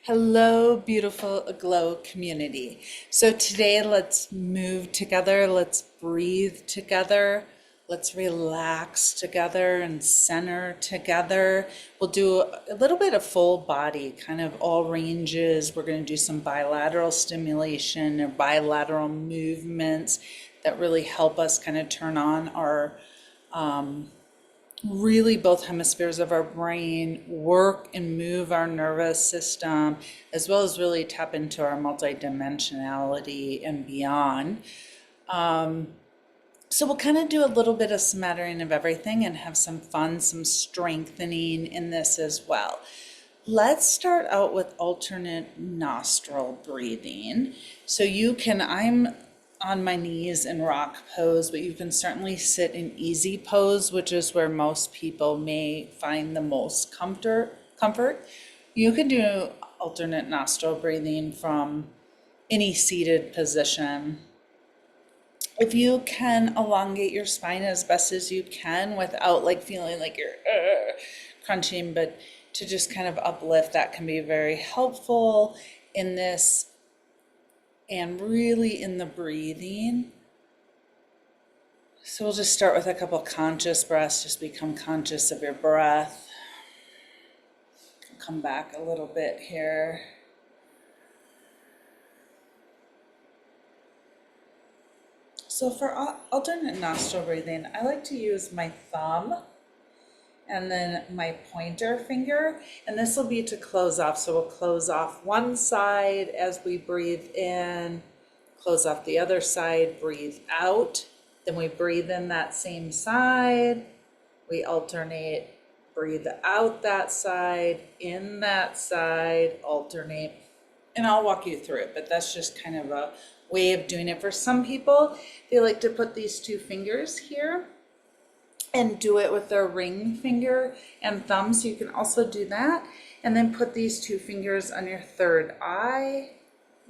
Hello, beautiful Aglow community. So today let's move together, let's breathe together, let's relax together and center together. We'll do a little bit of full body, kind of all ranges. We're going to do some bilateral stimulation or bilateral movements that really help us kind of turn on our really both hemispheres of our brain, work and move our nervous system, as well as really tap into our multidimensionality and beyond. So we'll kind of do a little bit of smattering of everything and have some fun, some strengthening in this as well. Let's start out with alternate nostril breathing. So I'm on my knees in rock pose, but you can certainly sit in easy pose, which is where most people may find the most comfort. You can do alternate nostril breathing from any seated position. If you can elongate your spine as best as you can without like feeling like you're crunching, but to just kind of uplift, that can be very helpful in this and really in the breathing. So we'll just start with a couple conscious breaths. Just become conscious of your breath. Come back a little bit here. So for alternate nostril breathing, I like to use my thumb and then my pointer finger, and this will be to close off. So we'll close off one side as we breathe in, close off the other side, breathe out. Then we breathe in that same side, we alternate, breathe out that side, in that side, alternate. And I'll walk you through it, but that's just kind of a way of doing it. For some people, they like to put these two fingers here and do it with their ring finger and thumb. So you can also do that. And then put these two fingers on your third eye.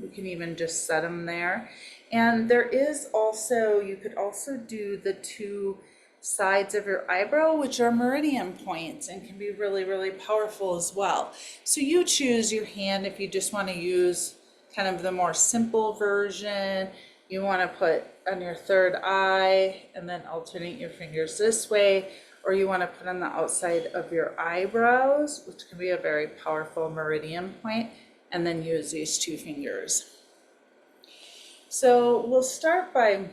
You can even just set them there. And there is also, you could also do the two sides of your eyebrow, which are meridian points and can be really, really powerful as well. So you choose your hand if you just want to use kind of the more simple version. You want to put on your third eye and then alternate your fingers this way, or you want to put on the outside of your eyebrows, which can be a very powerful meridian point, and then use these two fingers. So we'll start by,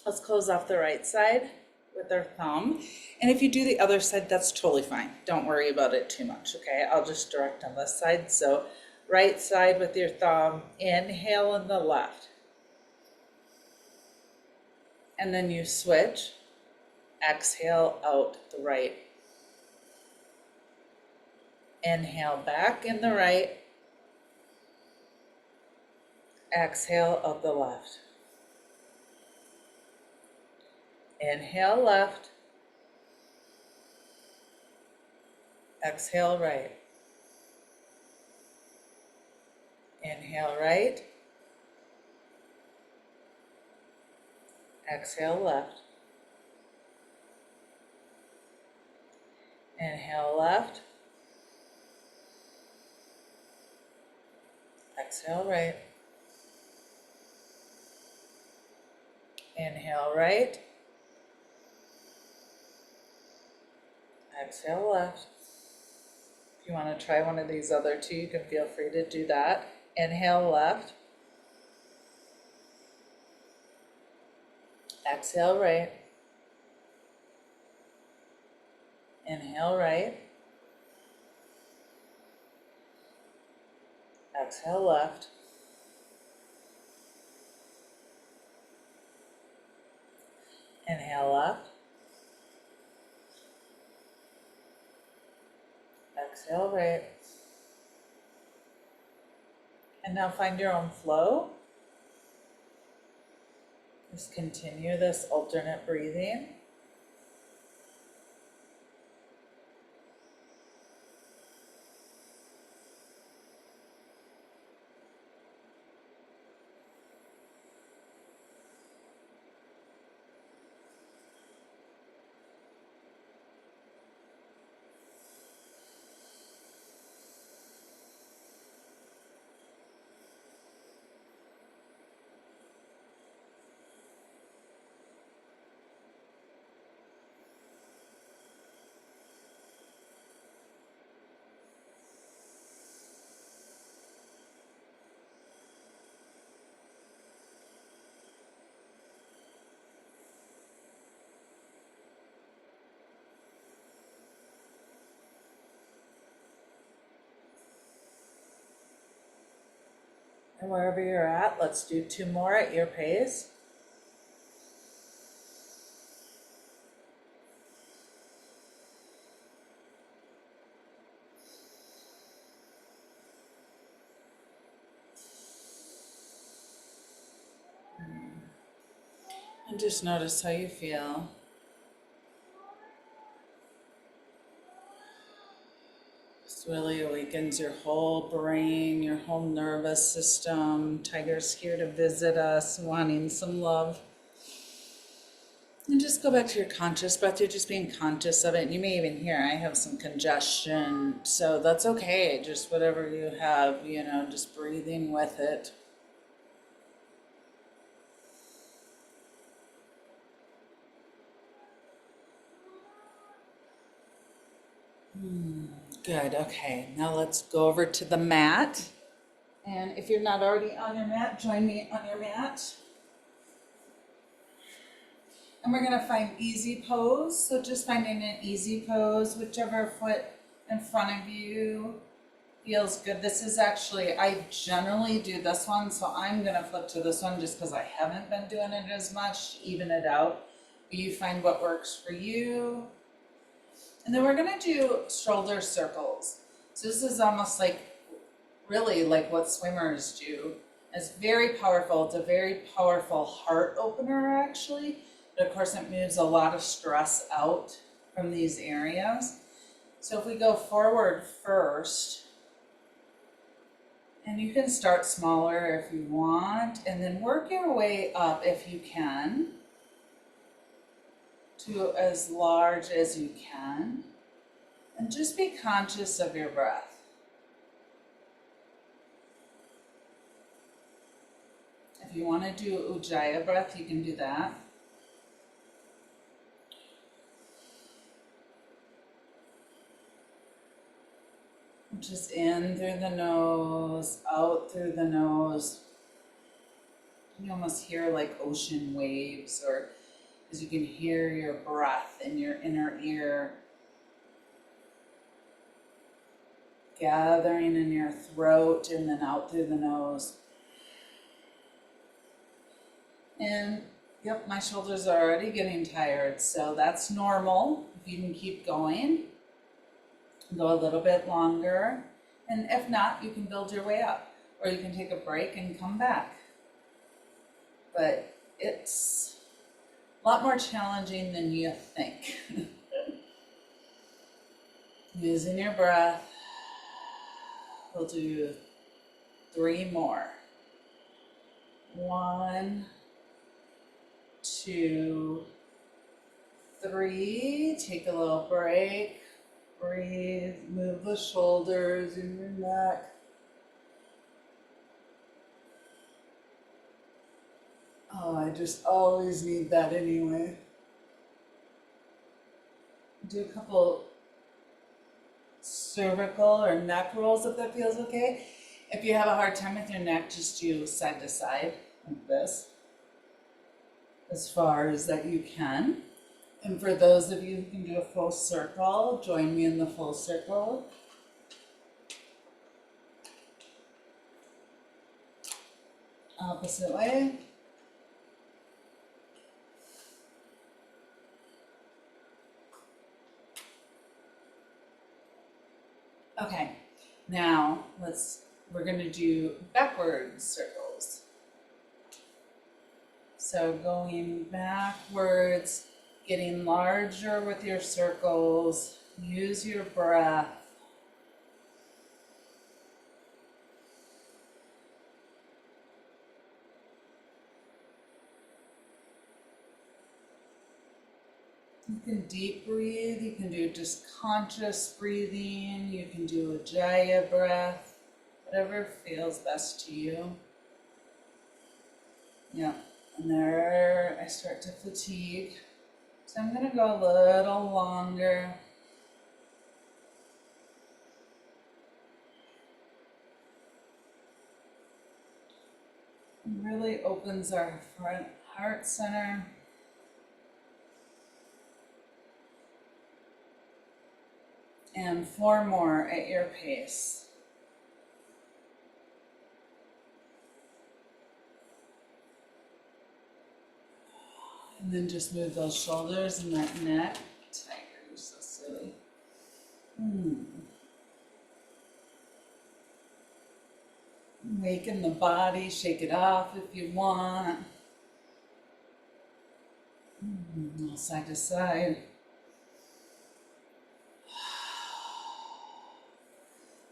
let's close off the right side with our thumb. And if you do the other side, that's totally fine. Don't worry about it too much, okay? I'll just direct on this side. So right side with your thumb, inhale in the left. And then you switch, exhale out the right. Inhale back in the right. Exhale out the left. Inhale left. Exhale right. Inhale right. Exhale left. Inhale left. Exhale right. Inhale right. Exhale left. If you want to try one of these other two, you can feel free to do that. Inhale left. Exhale right. Inhale right. Exhale left. Inhale left. Exhale right. And now find your own flow. Just continue this alternate breathing. And wherever you're at, let's do 2 more at your pace. And just notice how you feel. This really awakens your whole brain, your whole nervous system. Tiger's here to visit us, wanting some love. And just go back to your conscious breath. You're just being conscious of it. And you may even hear I have some congestion, so that's okay. Just whatever you have, just breathing with it. Good. Okay. Now let's go over to the mat. And if you're not already on your mat, join me on your mat. And we're going to find easy pose. So just finding an easy pose, whichever foot in front of you feels good. This is actually, I generally do this one, so I'm going to flip to this one just because I haven't been doing it as much to even it out. But you find what works for you. And then we're going to do shoulder circles. So this is almost like, really like what swimmers do. It's very powerful. It's a very powerful heart opener, actually. But of course, it moves a lot of stress out from these areas. So if we go forward first, and you can start smaller if you want, and then work your way up if you can, to as large as you can. And just be conscious of your breath. If you want to do Ujjayi breath, you can do that. Which is in through the nose, out through the nose. You almost hear like ocean waves, or as you can hear your breath in your inner ear gathering in your throat and then out through the nose. And yep, my shoulders are already getting tired, so that's normal. If you can keep going, go a little bit longer. And if not, you can build your way up, or you can take a break and come back. But it's a lot more challenging than you think. Using your breath. We'll do 3 more. 1, 2, 3. Take a little break. Breathe. Move the shoulders and your neck. Oh, I just always need that anyway. Do a couple cervical or neck rolls if that feels okay. If you have a hard time with your neck, just do side to side like this, as far as that you can. And for those of you who can do a full circle, join me in the full circle. Opposite way. Okay, now we're gonna do backwards circles. So going backwards, getting larger with your circles, use your breath. You can deep breathe, you can do just conscious breathing, you can do a Ujjayi breath, whatever feels best to you. Yeah, and there I start to fatigue. So I'm gonna go a little longer. It really opens our front heart center. And 4 more at your pace. And then just move those shoulders and that neck. Tiger, you're so silly. Waken the body, shake it off if you want. Side to side.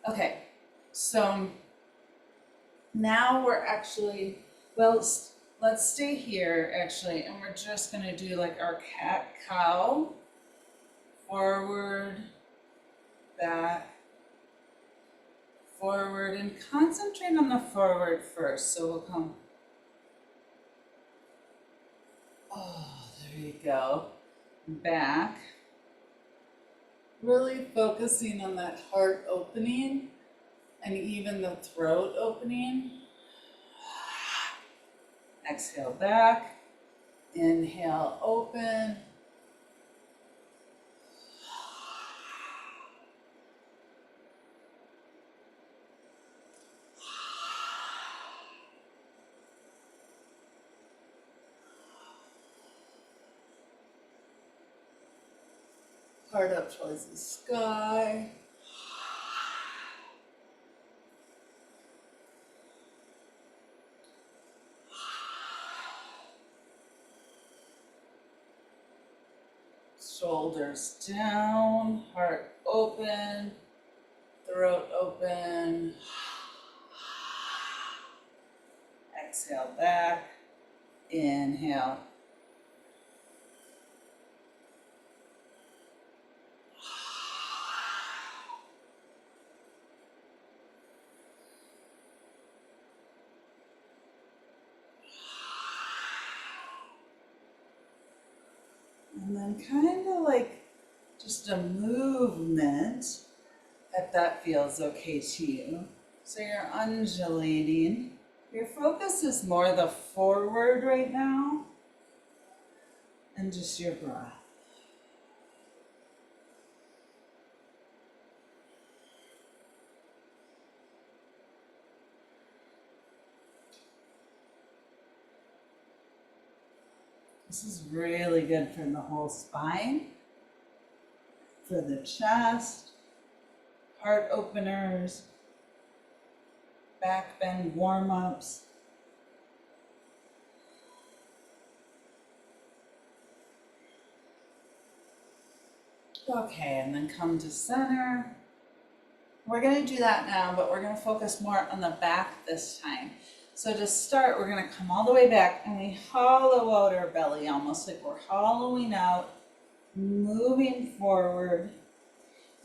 Okay, so now we're actually, well, let's stay here actually, and we're just gonna do like our cat-cow. Forward, back, forward, and concentrate on the forward first. So we'll come, oh, there you go, back. Really focusing on that heart opening and even the throat opening. Exhale back, inhale, open. Heart up towards the sky. Shoulders down, heart open, throat open. Exhale back, inhale. And then kind of like just a movement, if that feels okay to you. So you're undulating. Your focus is more the forward right now and just your breath. This is really good for the whole spine, for the chest, heart openers, back bend warm-ups. Okay, and then come to center. We're going to do that now, but we're going to focus more on the back this time. So to start, we're going to come all the way back and we hollow out our belly, almost like we're hollowing out, moving forward.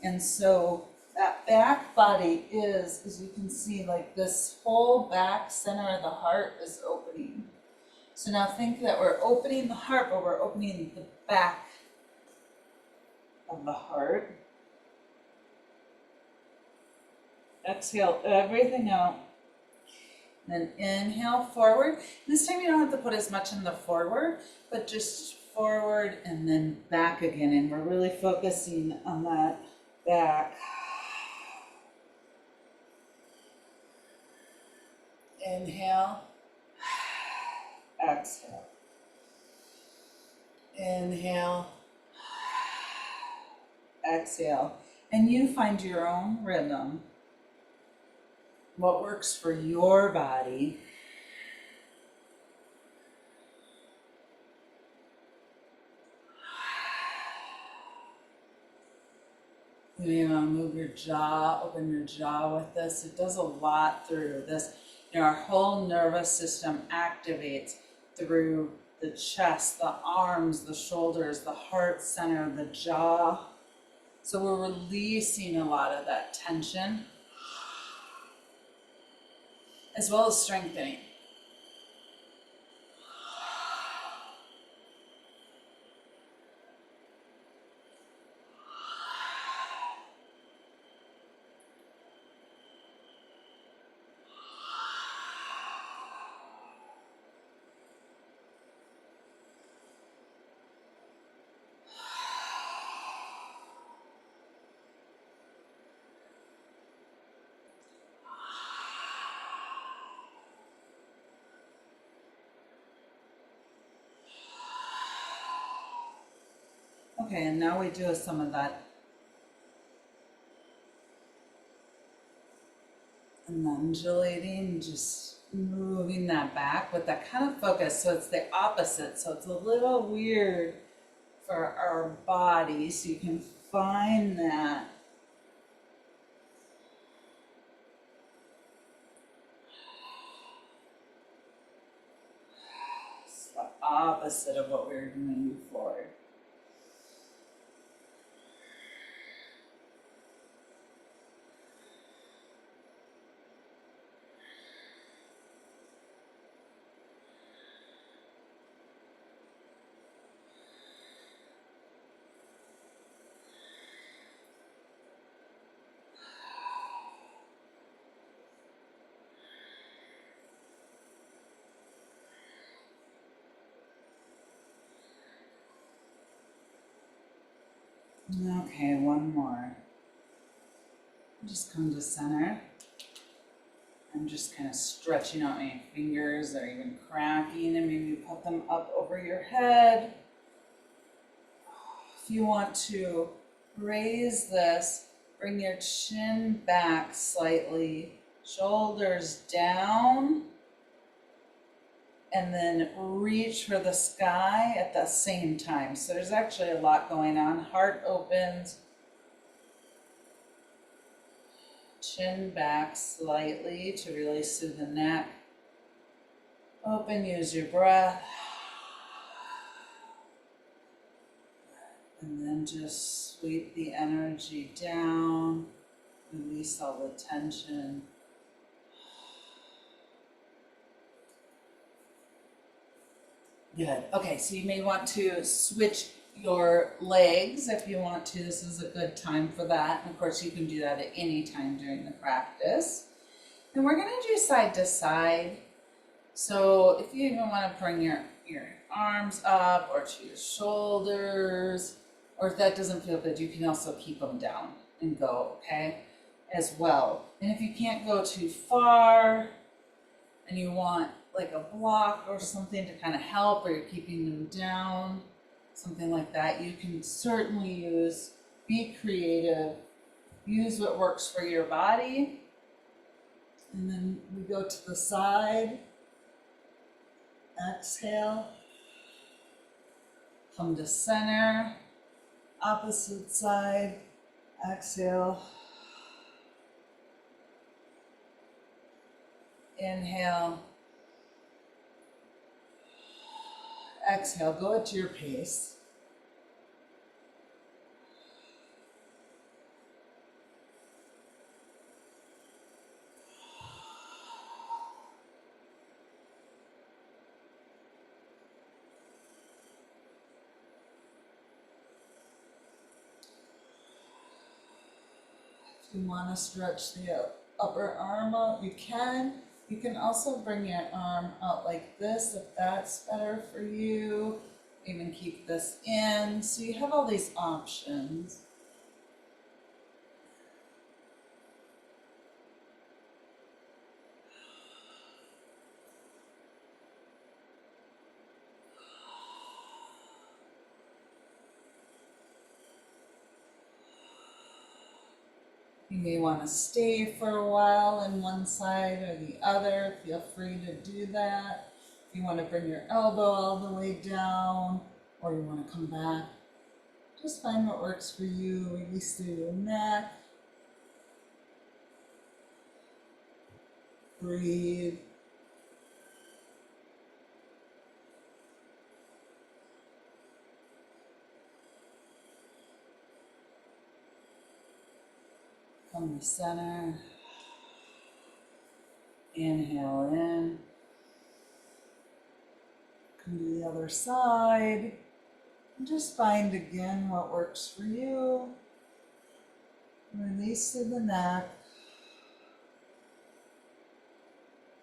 And so that back body is, as you can see, like this whole back center of the heart is opening. So now think that we're opening the heart, but we're opening the back of the heart. Exhale everything out. Then inhale forward. This time you don't have to put as much in the forward, but just forward and then back again. And we're really focusing on that back. Inhale. Exhale. Inhale. Exhale. And you find your own rhythm. What works for your body. You want to move your jaw, open your jaw with this. It does a lot through this. You know, our whole nervous system activates through the chest, the arms, the shoulders, the heart center, the jaw. So we're releasing a lot of that tension, as well as strengthening. Okay, and now we do some of that undulating, just moving that back with that kind of focus. So it's the opposite. So it's a little weird for our body. So you can find that. It's the opposite of what we were doing before. Okay, one more. Just come to center. I'm just kind of stretching out my fingers or even cracking, and maybe put them up over your head. If you want to raise this, bring your chin back slightly, shoulders down, and then reach for the sky at the same time. So there's actually a lot going on. Heart opens, chin back slightly to really soothe the neck. Open, use your breath. And then just sweep the energy down, release all the tension. Good. Okay, so you may want to switch your legs if you want to. This is a good time for that. And of course, you can do that at any time during the practice. And we're going to do side to side. So if you even want to bring your arms up or to your shoulders, or if that doesn't feel good, you can also keep them down and go, okay, as well. And if you can't go too far and you want like a block or something to kind of help, or you're keeping them down, something like that, you can certainly use, be creative, use what works for your body. And then we go to the side, exhale, come to center, opposite side, exhale, inhale, exhale, go at your pace. If you want to stretch the upper arm out, you can. You can also bring your arm out like this if that's better for you. Even keep this in. So you have all these options. You may want to stay for a while on one side or the other. Feel free to do that. If you want to bring your elbow all the way down, or you want to come back, just find what works for you. Release through your neck. Breathe. Come to center. Inhale in. Come to the other side. And just find again what works for you. Release to the neck.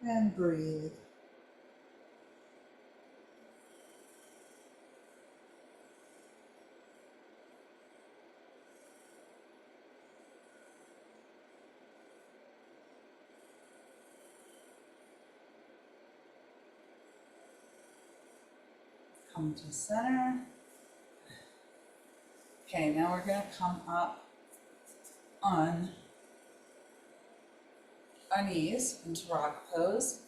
And breathe. Come to center. Okay, now we're gonna come up on our knees into rock pose.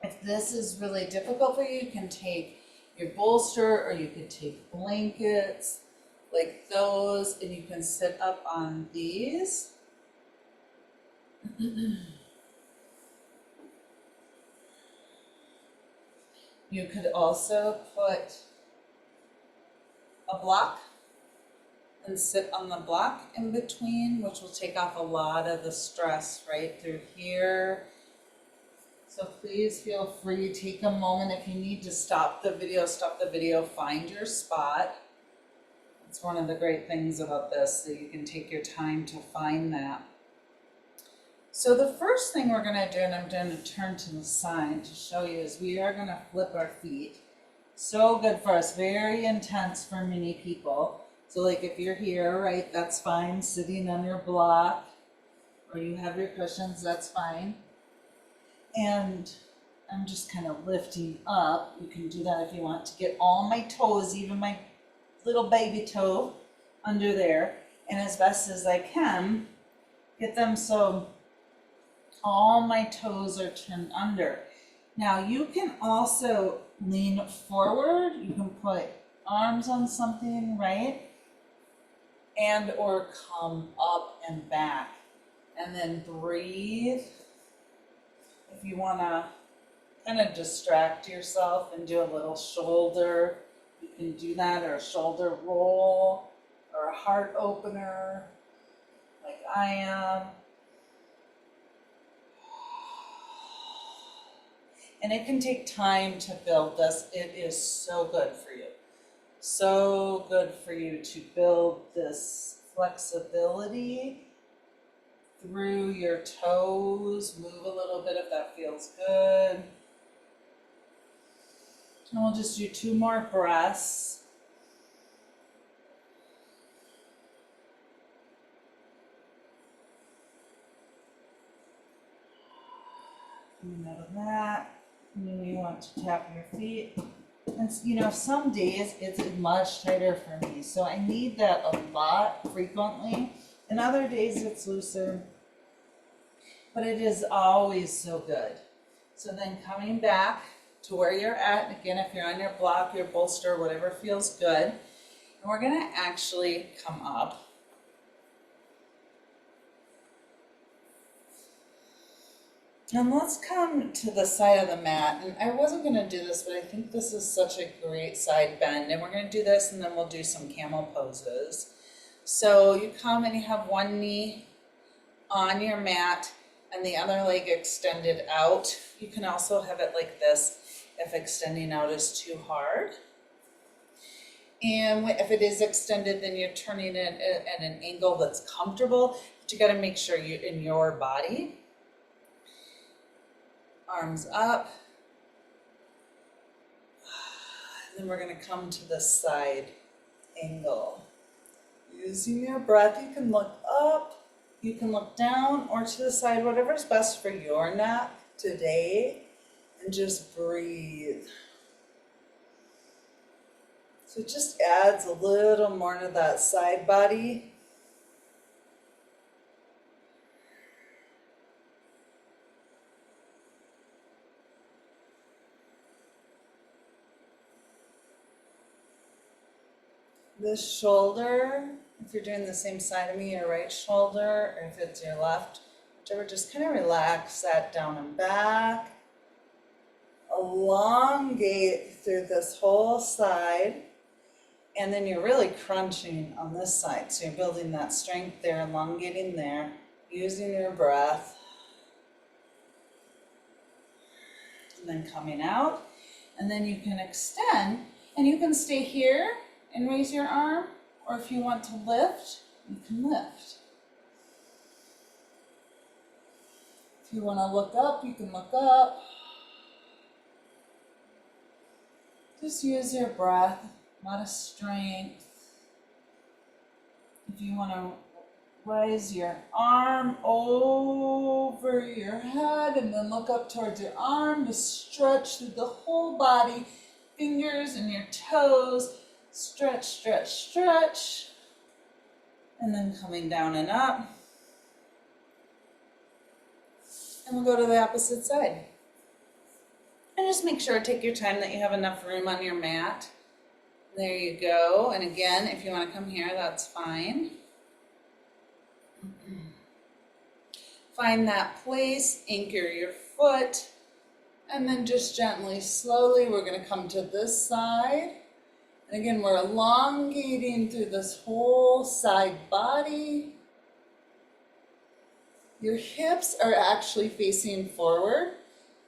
If this is really difficult for you, you can take your bolster or you could take blankets like those and you can sit up on these. You could also put a block and sit on the block in between, which will take off a lot of the stress right through here. So please feel free, take a moment. If you need to stop the video, find your spot. It's one of the great things about this, that you can take your time to find that. So the first thing we're gonna do, and I'm going to turn to the side to show you, is we are gonna flip our feet. So good for us, very intense for many people. So like if you're here, right, that's fine, sitting on your block, or you have your cushions, that's fine. And I'm just kind of lifting up. You can do that if you want, to get all my toes, even my little baby toe under there. And as best as I can, get them so all my toes are turned under. Now you can also lean forward. You can put arms on something, right? And or come up and back. And then breathe. If you want to kind of distract yourself and do a little shoulder, you can do that, or a shoulder roll, or a heart opener, like I am. And it can take time to build this. It is so good for you. So good for you to build this flexibility through your toes. Move a little bit if that feels good. And we'll just do 2 more breaths. And out of that. And then you want to tap your feet. And you know, some days it's much tighter for me, so I need that a lot frequently. And other days it's looser, but it is always so good. So then coming back to where you're at, again, if you're on your block, your bolster, whatever feels good, and we're gonna actually come up. And let's come to the side of the mat. And I wasn't going to do this, but I think this is such a great side bend. And we're going to do this, and then we'll do some camel poses. So you come and you have one knee on your mat and the other leg extended out. You can also have it like this if extending out is too hard. And if it is extended, then you're turning it at an angle that's comfortable. But you got to make sure you're in your body. Arms up, and then we're going to come to the side angle. Using your breath, you can look up, you can look down, or to the side, whatever's best for your neck today, and just breathe. So it just adds a little more to that side body. This shoulder, if you're doing the same side of me, your right shoulder, or if it's your left, whichever, just kind of relax that down and back. Elongate through this whole side, and then you're really crunching on this side. So you're building that strength there, elongating there, using your breath. And then coming out, and then you can extend, and you can stay here and raise your arm, or if you want to lift, you can lift. If you want to look up, you can look up. Just use your breath, a lot of strength. If you want to raise your arm over your head and then look up towards your arm, just stretch through the whole body, fingers and your toes. Stretch, stretch, stretch. And then coming down and up. And we'll go to the opposite side. And just make sure, take your time, that you have enough room on your mat. There you go. And again, if you want to come here, that's fine. Find that place, anchor your foot, and then just gently, slowly, we're going to come to this side. And again, we're elongating through this whole side body. Your hips are actually facing forward,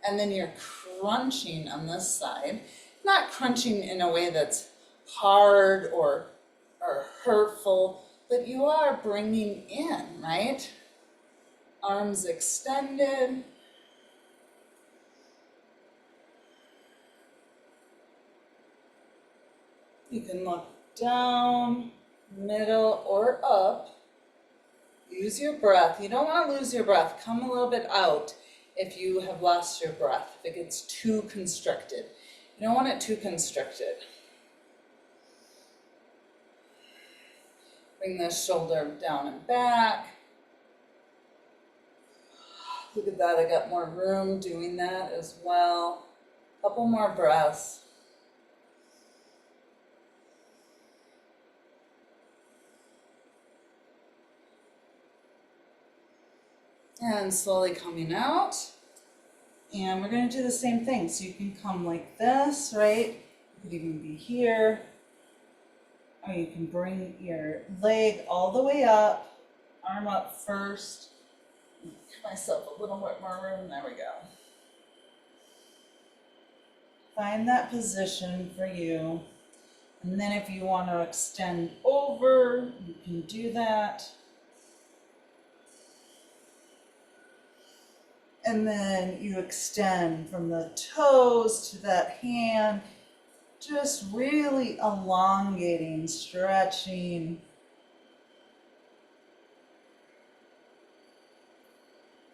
and then you're crunching on this side. Not crunching in a way that's hard or hurtful, but you are bringing in, right? Arms extended. You can look down, middle, or up. Use your breath. You don't want to lose your breath. Come a little bit out if you have lost your breath, if it gets too constricted. You don't want it too constricted. Bring the shoulder down and back. Look at that, I got more room doing that as well. Couple more breaths. And slowly coming out. And we're going to do the same thing. So you can come like this, right? You could even be here. Or you can bring your leg all the way up, arm up first. Give myself a little bit more room. There we go. Find that position for you. And then if you want to extend over, you can do that. And then you extend from the toes to that hand, just really elongating, stretching.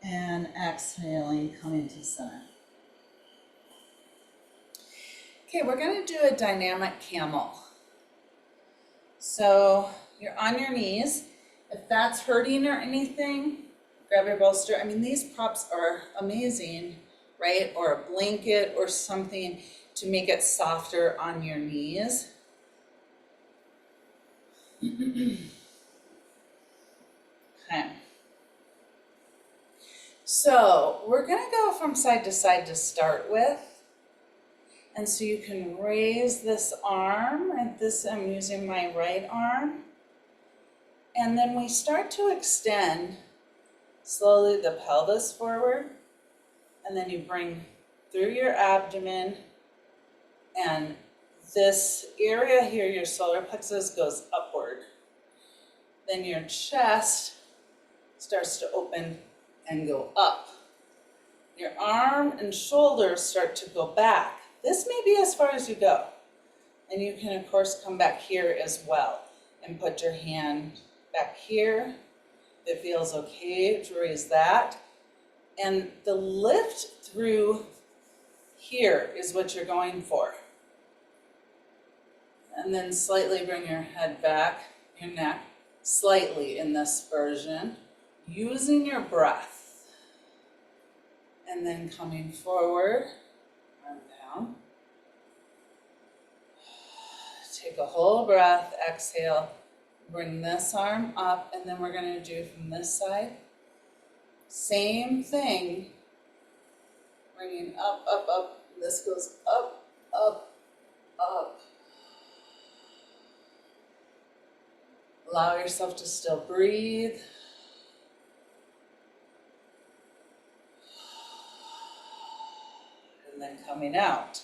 And exhaling, coming to center. Okay, we're going to do a dynamic camel. So you're on your knees. If that's hurting or anything, grab your bolster. I mean, these props are amazing, right? Or a blanket or something to make it softer on your knees. Okay. So we're going to go from side to start with. And so you can raise this arm, and this I'm using my right arm. And then we start to extend slowly the pelvis forward. And then you bring through your abdomen, and this area here, your solar plexus, goes upward. Then your chest starts to open and go up. Your arm and shoulders start to go back. This may be as far as you go. And you can, of course, come back here as well and put your hand back here. If it feels okay to raise that. And the lift through here is what you're going for. And then slightly bring your head back, your neck, slightly in this version, using your breath. And then coming forward, arm down. Take a whole breath, exhale, bring this arm up, and then we're going to do from this side. Same thing, bringing up, up, up. This goes up, up, up. Allow yourself to still breathe. And then coming out.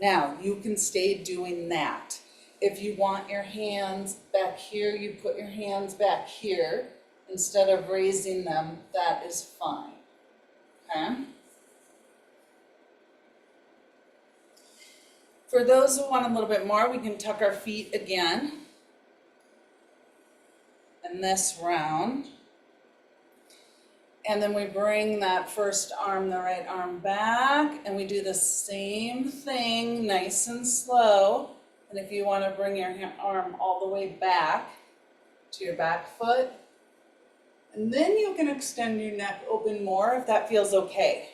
Now, you can stay doing that. If you want your hands back here, you put your hands back here instead of raising them. That is fine. Okay? For those who want a little bit more, we can tuck our feet again. And this round. And then we bring that first arm, the right arm back, and we do the same thing, nice and slow. And if you want to bring your arm all the way back to your back foot, and then you can extend your neck open more if that feels okay.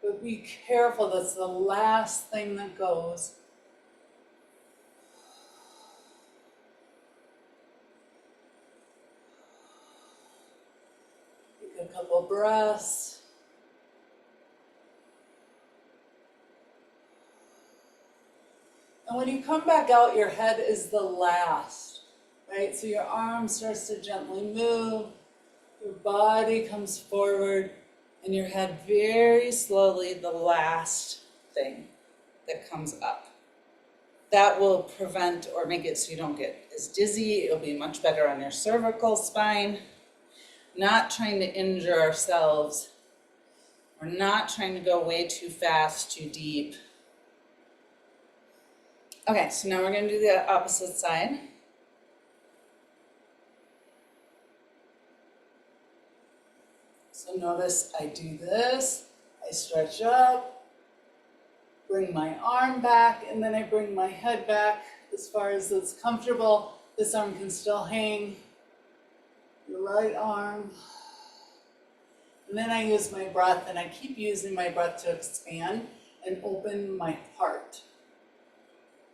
But be careful, that's the last thing that goes. Take a couple breaths. And when you come back out, your head is the last, right? So your arm starts to gently move, your body comes forward, and your head very slowly, the last thing that comes up. That will prevent or make it so you don't get as dizzy. It'll be much better on your cervical spine. Not trying to injure ourselves. We're not trying to go way too fast, too deep. Okay, so now we're going to do the opposite side. So notice I do this, I stretch up, bring my arm back, and then I bring my head back as far as it's comfortable. This arm can still hang, your right arm. And then I use my breath, and I keep using my breath to expand and open my heart.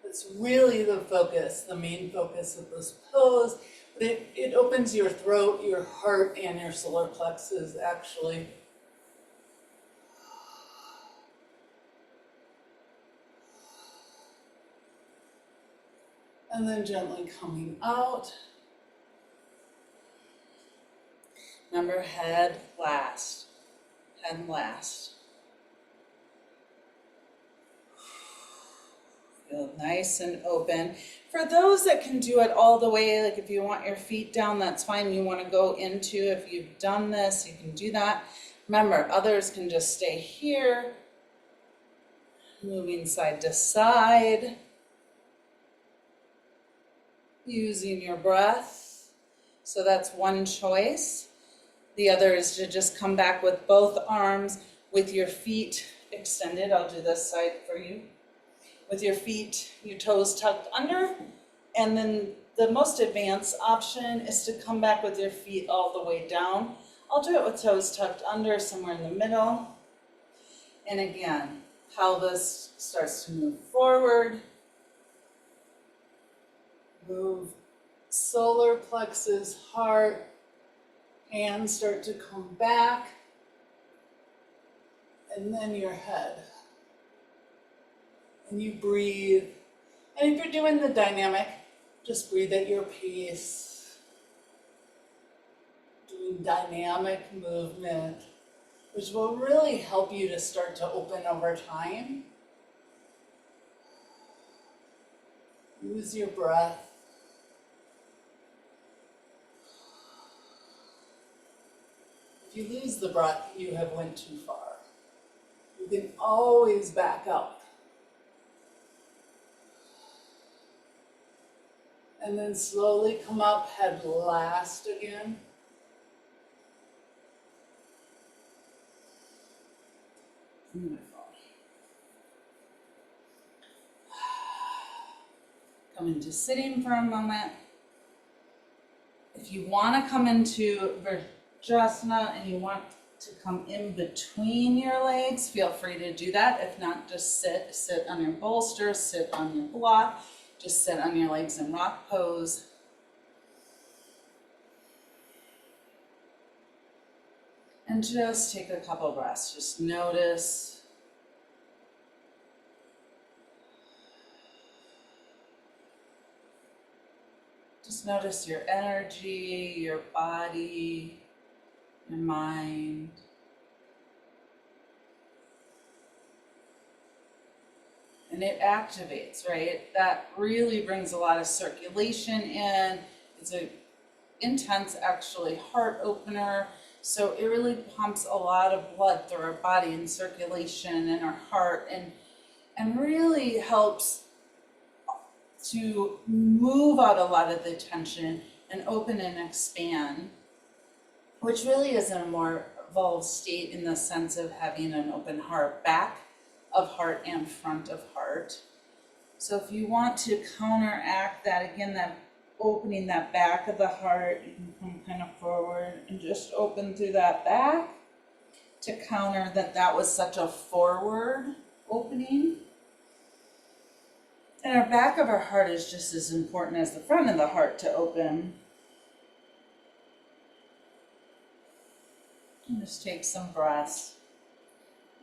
That's really the focus, the main focus of this pose. But it opens your throat, your heart, and your solar plexus, actually. And then gently coming out. Remember, head last. Head last. Feel nice and open. For those that can do it all the way, like if you want your feet down, that's fine. You want to go into, if you've done this, you can do that. Remember, others can just stay here, moving side to side, using your breath. So that's one choice. The other is to just come back with both arms with your feet extended. I'll do this side for you. With your feet, your toes tucked under. And then the most advanced option is to come back with your feet all the way down. I'll do it with toes tucked under, somewhere in the middle. And again, pelvis starts to move forward. Move solar plexus, heart, hands start to come back. And then your head. And you breathe. And if you're doing the dynamic, just breathe at your pace. Doing dynamic movement, which will really help you to start to open over time. Use your breath. If you lose the breath, you have went too far. You can always back up. And then slowly come up, head last again. Beautiful. Come into sitting for a moment. If you want to come into Virjasana and you want to come in between your legs, feel free to do that. If not, just sit on your bolster, sit on your block. Just sit on your legs in rock pose. And just take a couple breaths. Just notice. Just notice your energy, your body, your mind. And it activates, right? That really brings a lot of circulation in. It's an intense, actually, heart opener. So it really pumps a lot of blood through our body and circulation and our heart, and really helps to move out a lot of the tension and open and expand, which really is in a more evolved state in the sense of having an open heart, back of heart and front of heart. So if you want to counteract that, again, that opening that back of the heart, you can come kind of forward and just open through that back to counter that was such a forward opening. And our back of our heart is just as important as the front of the heart to open. And just take some breaths.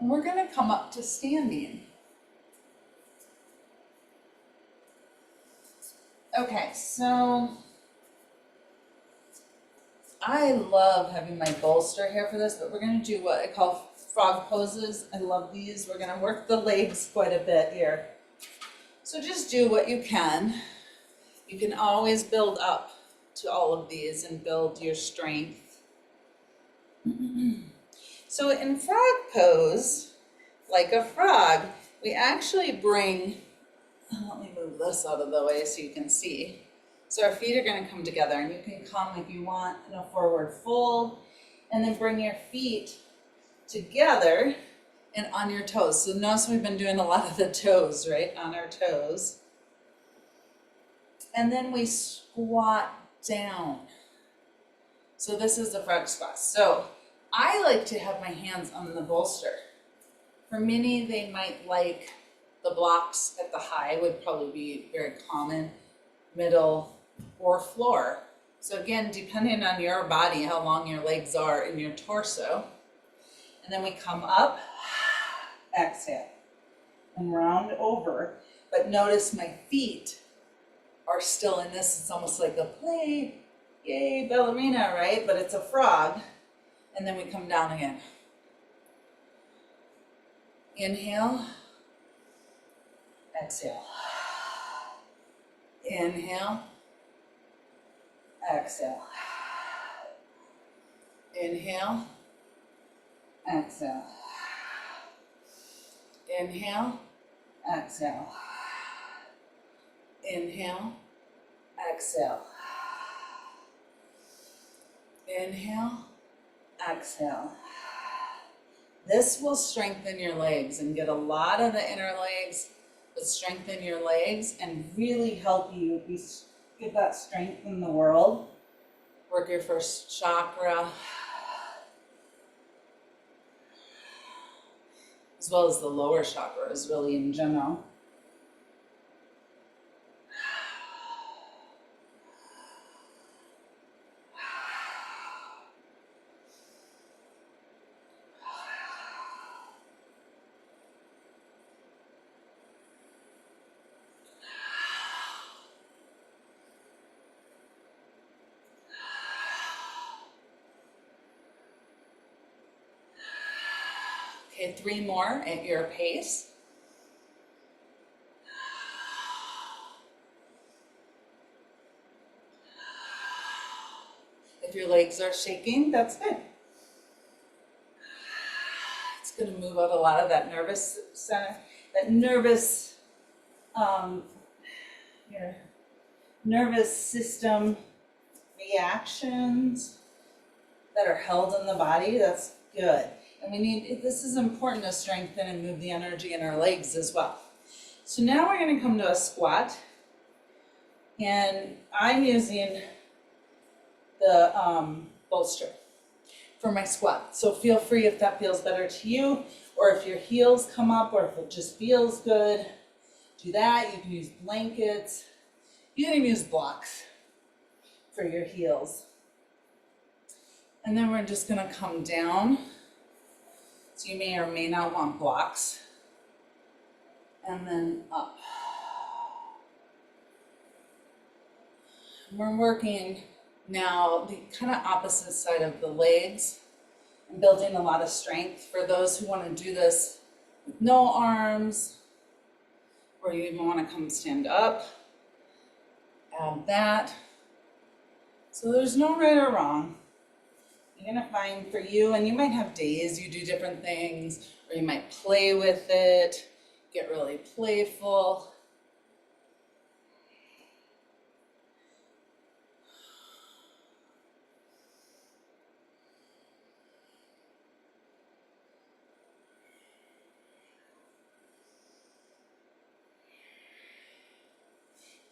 And we're going to come up to standing. Okay, so I love having my bolster here for this, but we're going to do what I call frog poses. I love these. We're going to work the legs quite a bit here. So just do what you can. You can always build up to all of these and build your strength. So in frog pose, like a frog, we actually bring, let me move this out of the way so you can see. So our feet are going to come together, and you can come if you want in a forward fold, and then bring your feet together and on your toes. So notice we've been doing a lot of the toes, right? On our toes. And then we squat down. So this is the frog squat. So I like to have my hands on the bolster. For many, they might like the blocks at the high would probably be very common, middle, or floor. So again, depending on your body, how long your legs are in your torso. And then we come up, exhale, and round over. But notice my feet are still in this. It's almost like a play, yay, ballerina, right? But it's a frog. And then we come down again. Inhale, exhale. Inhale, exhale. Inhale, exhale. Inhale, exhale. Inhale, exhale. Inhale, exhale. This will strengthen your legs and get a lot of the inner legs, but strengthen your legs and really help you get that strength in the world. Work your first chakra, as well as the lower chakras, really in general. Okay, 3 more at your pace. If your legs are shaking, that's good. It's going to move out a lot of that nervous center, that nervous, your nervous system reactions that are held in the body. That's good. And this is important to strengthen and move the energy in our legs as well. So now we're going to come to a squat. And I'm using the bolster for my squat. So feel free if that feels better to you, or if your heels come up, or if it just feels good, do that. You can use blankets. You can even use blocks for your heels. And then we're just going to come down. So you may or may not want blocks. And then up. We're working now the kind of opposite side of the legs and building a lot of strength for those who want to do this with no arms, or you even want to come stand up. Add that. So there's no right or wrong. You're going to find for you, and you might have days you do different things, or you might play with it, get really playful.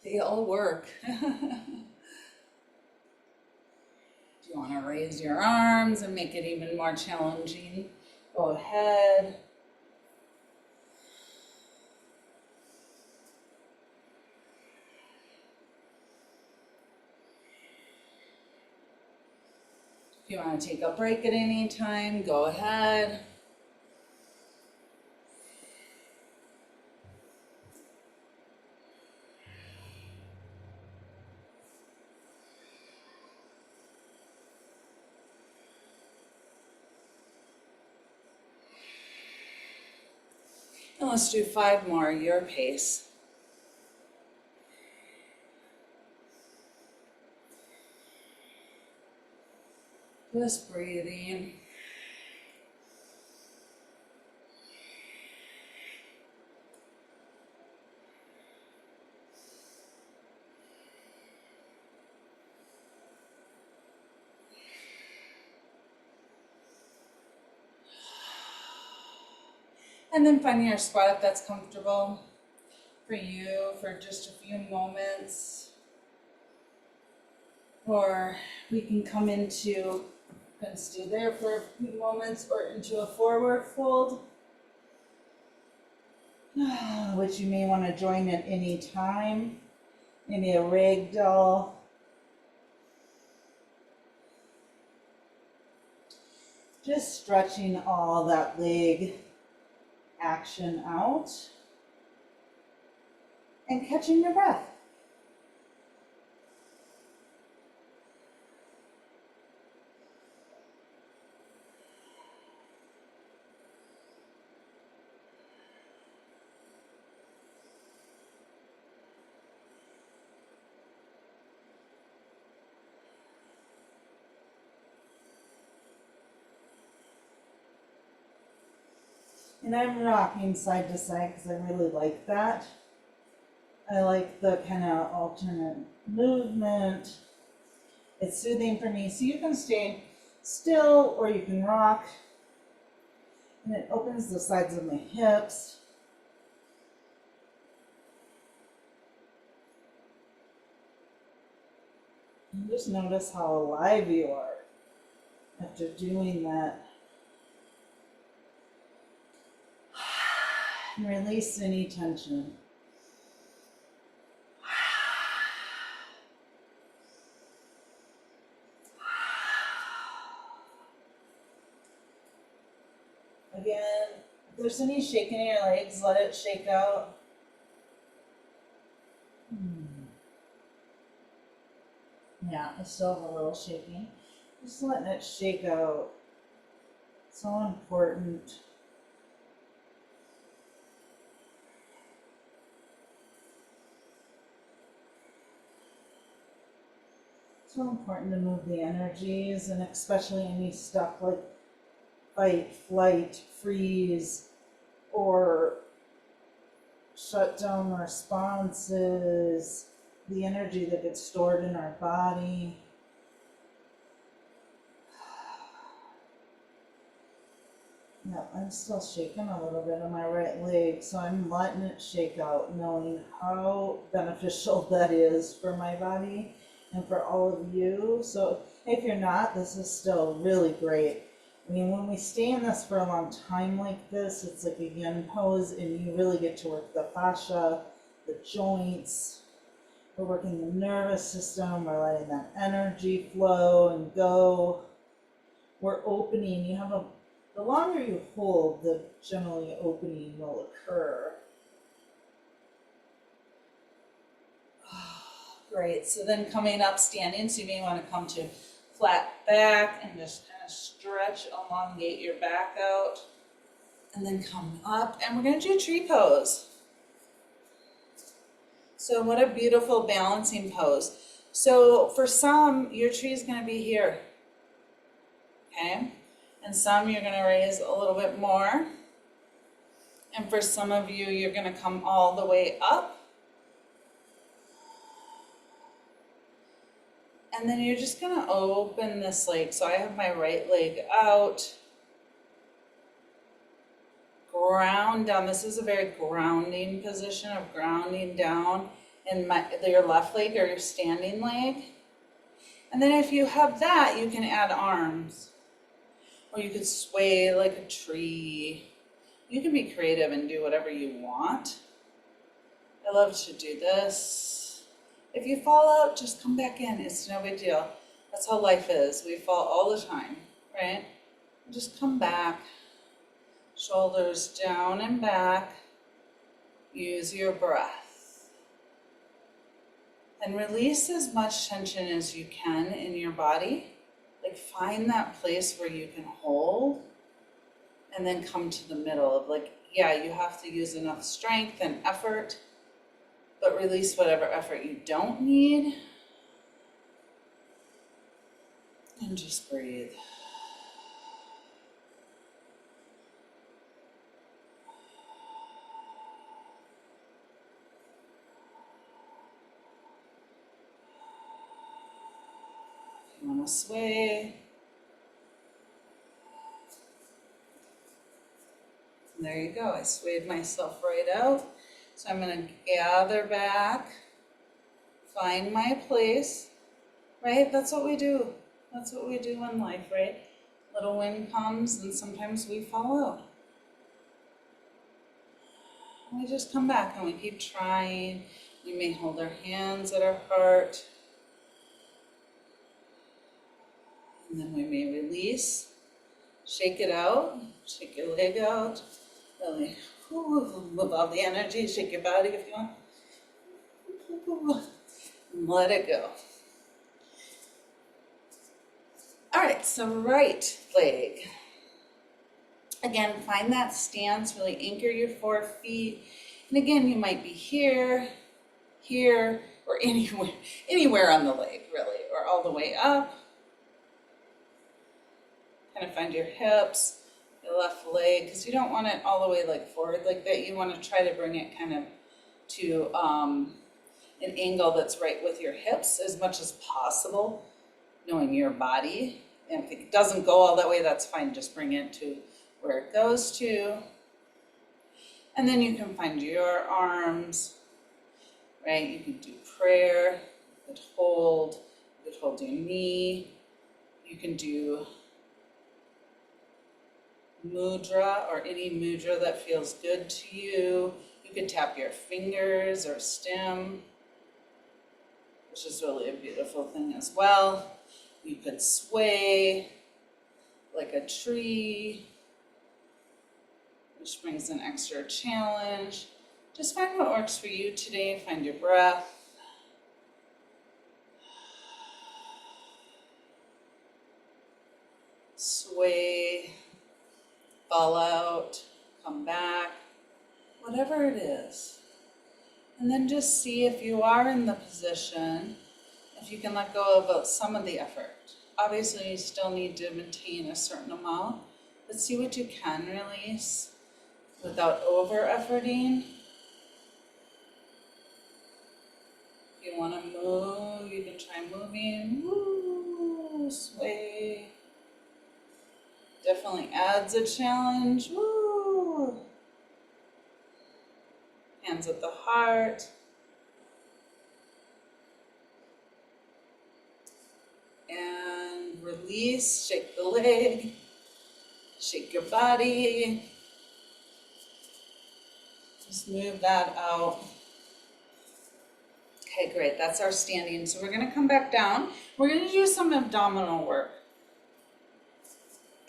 They all work. Do you want to raise your arms and make it even more challenging? Go ahead. If you want to take a break at any time, go ahead. And let's do 5 more, your pace. Just breathing. And then finding your spot if that's comfortable for you for just a few moments. Or we can come into, and stay there for a few moments, or into a forward fold, which you may want to join at any time. Maybe a ragdoll. Just stretching all that leg action out and catching your breath. And I'm rocking side to side because I really like that. I like the kind of alternate movement. It's soothing for me. So you can stay still or you can rock. And it opens the sides of my hips. And just notice how alive you are after doing that. And release any tension. Again, if there's any shaking in your legs, let it shake out. Yeah, I still have a little shaking. Just letting it shake out. So important. So important to move the energies, and especially any stuff like fight, flight, freeze, or shut down responses, the energy that gets stored in our body. Yeah, I'm still shaking a little bit on my right leg, so I'm letting it shake out, knowing how beneficial that is for my body and for all of you. So if you're not, this is still really great. I mean, when we stay in this for a long time like this, it's like a yin pose, and you really get to work the fascia, the joints. We're working the nervous system. We're letting that energy flow and go. We're opening. The longer you hold, the generally opening will occur. Great. So then coming up, standing. So you may want to come to flat back and just kind of stretch, elongate your back out. And then come up, and we're going to do tree pose. So what a beautiful balancing pose. So for some, your tree is going to be here. Okay? And some you're going to raise a little bit more. And for some of you, you're going to come all the way up. And then you're just going to open this leg. So I have my right leg out. Ground down. This is a very grounding position of grounding down. in your left leg or your standing leg. And then if you have that, you can add arms. Or you could sway like a tree. You can be creative and do whatever you want. I love to do this. If you fall out, just come back in. It's no big deal. That's how life is. We fall all the time, right? Just come back. Shoulders down and back. Use your breath. And release as much tension as you can in your body. Like find that place where you can hold and then come to the middle of like, yeah, you have to use enough strength and effort, but release whatever effort you don't need. And just breathe. You want to sway. And there you go. I swayed myself right out. So I'm going to gather back, find my place, right? That's what we do. That's what we do in life, right? Little wind comes and sometimes we fall out. We just come back and we keep trying. We may hold our hands at our heart. And then we may release, shake it out, shake your leg out, really move all the energy, shake your body if you want, and let it go. All right, so right leg. Again, find that stance, really anchor your 4 feet. And again, you might be here, here, or anywhere on the leg, really, or all the way up. Kind of find your hips, your left leg, because you don't want it all the way like forward like that. You want to try to bring it kind of to an angle that's right with your hips as much as possible, knowing your body. And if it doesn't go all that way, that's fine. Just bring it to where it goes to. And then you can find your arms, right? You can do prayer, you could hold your knee, you can do mudra or any mudra that feels good to you. You could tap your fingers or stem, which is really a beautiful thing as well. You could sway like a tree, which brings an extra challenge. Just find what works for you today. Find your breath. Sway, fall out, come back, whatever it is. And then just see if you are in the position, if you can let go of some of the effort. Obviously, you still need to maintain a certain amount, but see what you can release without over-efforting. If you want to move, you can try moving. Woo, sway. Definitely adds a challenge. Woo. Hands at the heart. And release, shake the leg, shake your body. Just move that out. Okay, great, that's our standing. So we're gonna come back down. We're gonna do some abdominal work.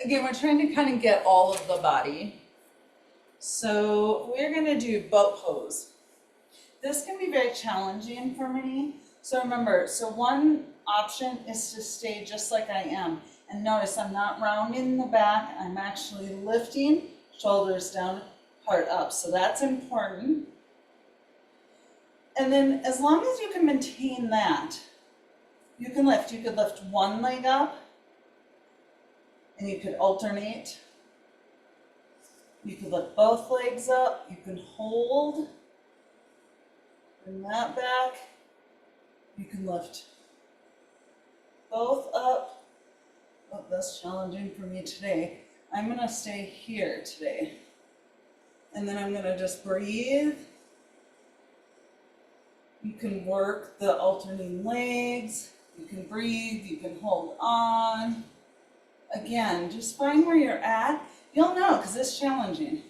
Again, we're trying to kind of get all of the body. So we're gonna do boat pose. This can be very challenging for me. So remember, one option is to stay just like I am. And notice I'm not rounding the back, I'm actually lifting, shoulders down, heart up. So that's important. And then as long as you can maintain that, you can lift. You could lift one leg up, and you could alternate. You could lift both legs up, you can hold, bring that back. You can lift both up. Oh, that's challenging for me today. I'm gonna stay here today. And then I'm gonna just breathe. You can work the alternating legs, you can breathe, you can hold on. Again, just find where you're at. You'll know because it's challenging.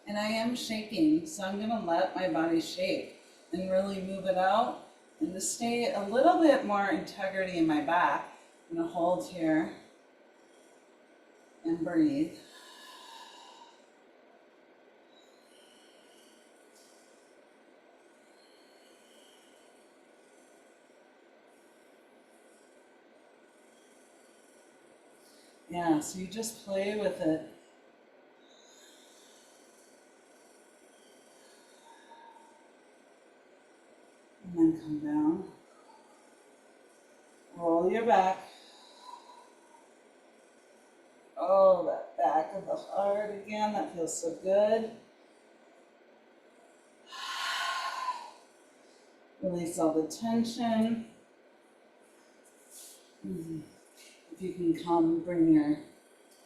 And I am shaking, so I'm gonna let my body shake and really move it out. And to stay a little bit more integrity in my back, I'm gonna hold here and breathe. Yeah, so you just play with it. And then come down. Roll your back. Oh, that back of the heart again, that feels so good. Release all the tension. If you can come, bring your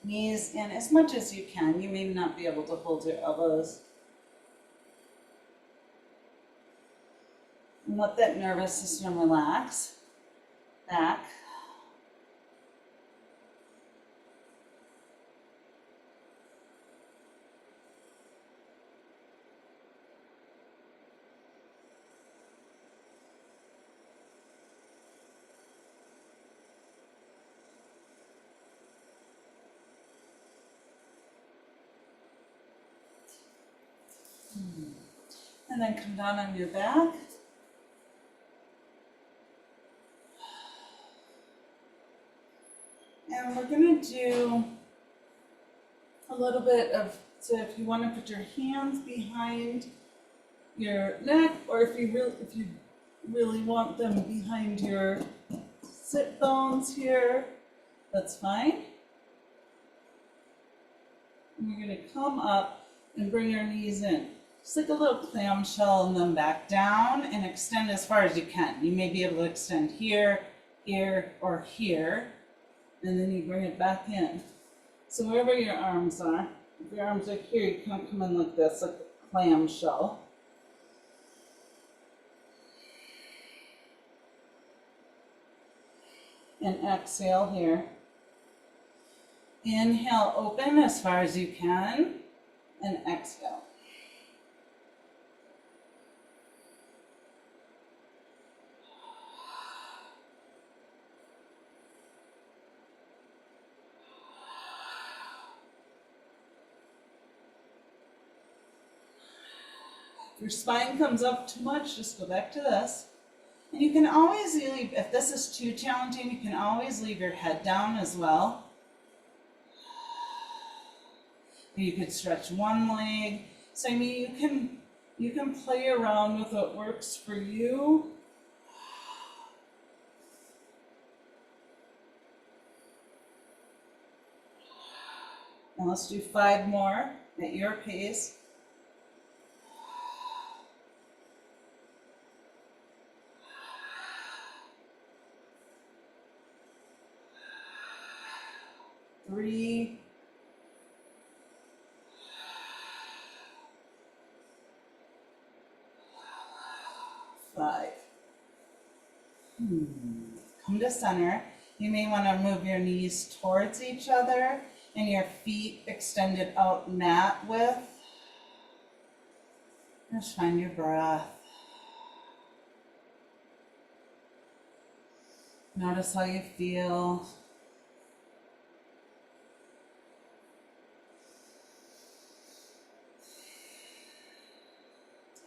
knees in as much as you can. You may not be able to hold your elbows. And let that nervous system relax. Back. And then come down on your back. And we're going to do a little bit of, so if you want to put your hands behind your neck, or if you really want them behind your sit bones here, that's fine. And you're going to come up and bring your knees in. Just like a little clamshell, and then back down and extend as far as you can. You may be able to extend here, here, or here, and then you bring it back in. So wherever your arms are, if your arms are here, you kind of come in like this, like a clamshell. And exhale here. Inhale, open as far as you can, and exhale. If your spine comes up too much, just go back to this. And you can always leave, if this is too challenging, you can always leave your head down as well. You could stretch one leg. So I mean, you can play around with what works for you. And let's do 5 more at your pace. Three. 5. Come to center. You may want to move your knees towards each other and your feet extended out mat width. Just find your breath. Notice how you feel.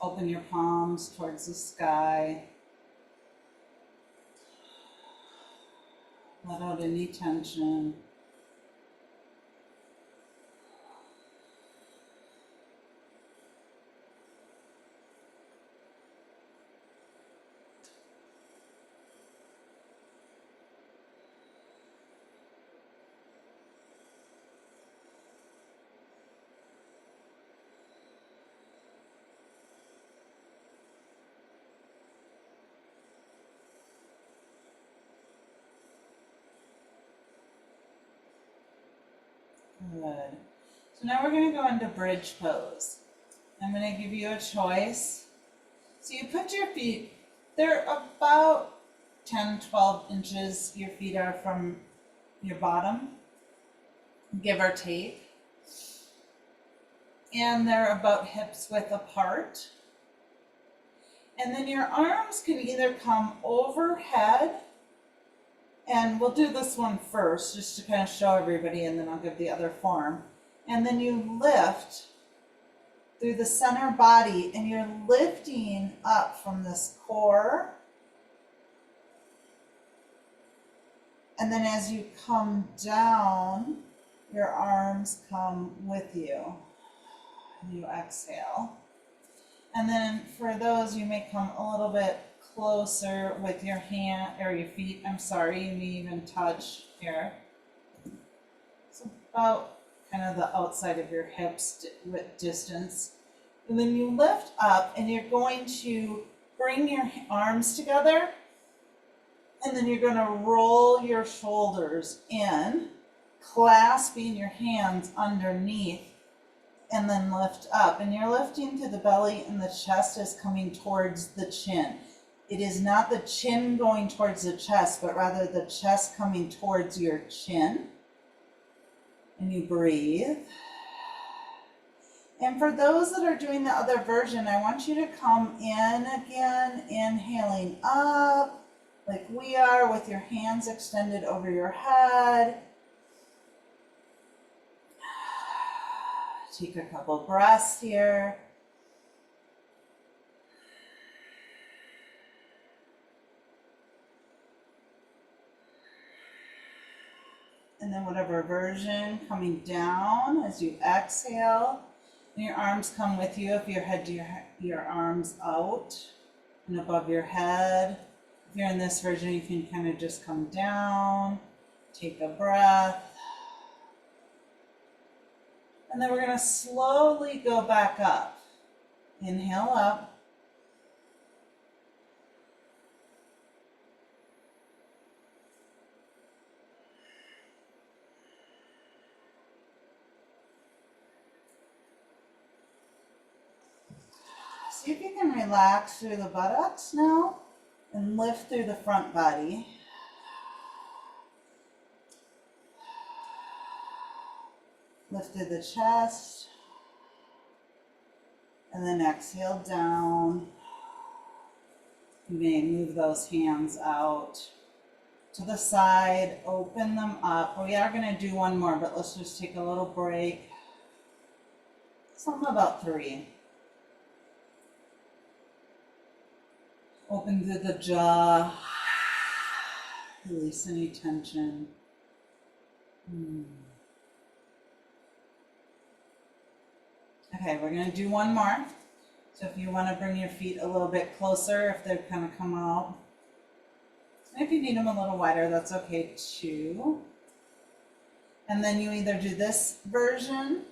Open your palms towards the sky. Let out any tension. Good. So now we're going to go into bridge pose. I'm going to give you a choice. So you put your feet, they're about 10, 12 inches, your feet are from your bottom, give or take. And they're about hips width apart. And then your arms can either come overhead, and we'll do this one first just to kind of show everybody, and then I'll give the other form. And then you lift through the center body, and you're lifting up from this core. And then as you come down, your arms come with you. You exhale. And then for those, you may come a little bit closer with your hand, or your feet, I'm sorry, you may even touch here. So about kind of the outside of your hips with distance. And then you lift up, and you're going to bring your arms together, and then you're going to roll your shoulders in, clasping your hands underneath, and then lift up. And you're lifting to the belly, and the chest is coming towards the chin. It is not the chin going towards the chest, but rather the chest coming towards your chin. And you breathe. And for those that are doing the other version, I want you to come in again, inhaling up like we are, with your hands extended over your head. Take a couple breaths here. And then whatever version, coming down as you exhale. And your arms come with you. If your head, your arms out and above your head. If you're in this version, you can kind of just come down, take a breath. And then we're going to slowly go back up. Inhale up. See if you can relax through the buttocks now and lift through the front body. Lift through the chest, and then exhale down. You may move those hands out to the side, open them up. We are going to do one more, but let's just take a little break. Something about 3. Open through the jaw, release any tension. Okay, we're going to do one more. So if you want to bring your feet a little bit closer, if they've kind of come out. And if you need them a little wider, that's okay too. And then you either do this version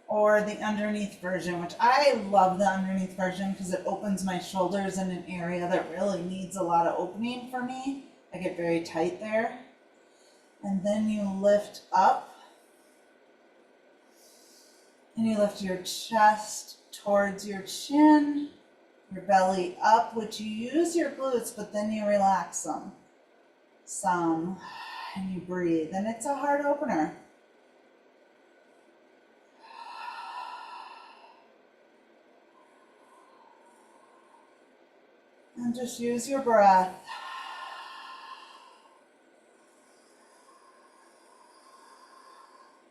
or the underneath version, which I love the underneath version because it opens my shoulders in an area that really needs a lot of opening for me. I get very tight there. And then you lift up. And you lift your chest towards your chin, your belly up, which you use your glutes, but then you relax them some, and you breathe. And it's a heart opener. And just use your breath.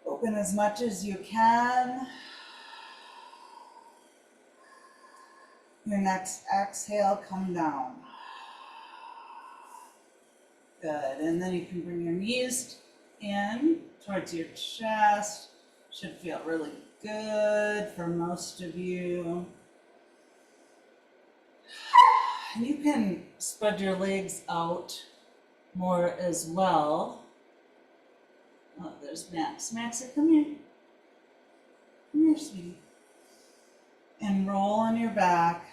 Open as much as you can. Your next exhale, come down. Good, and then you can bring your knees in towards your chest. Should feel really good for most of you. And you can spread your legs out more as well. Oh, there's Max. Maxie, come here. Come here, sweetie. And roll on your back.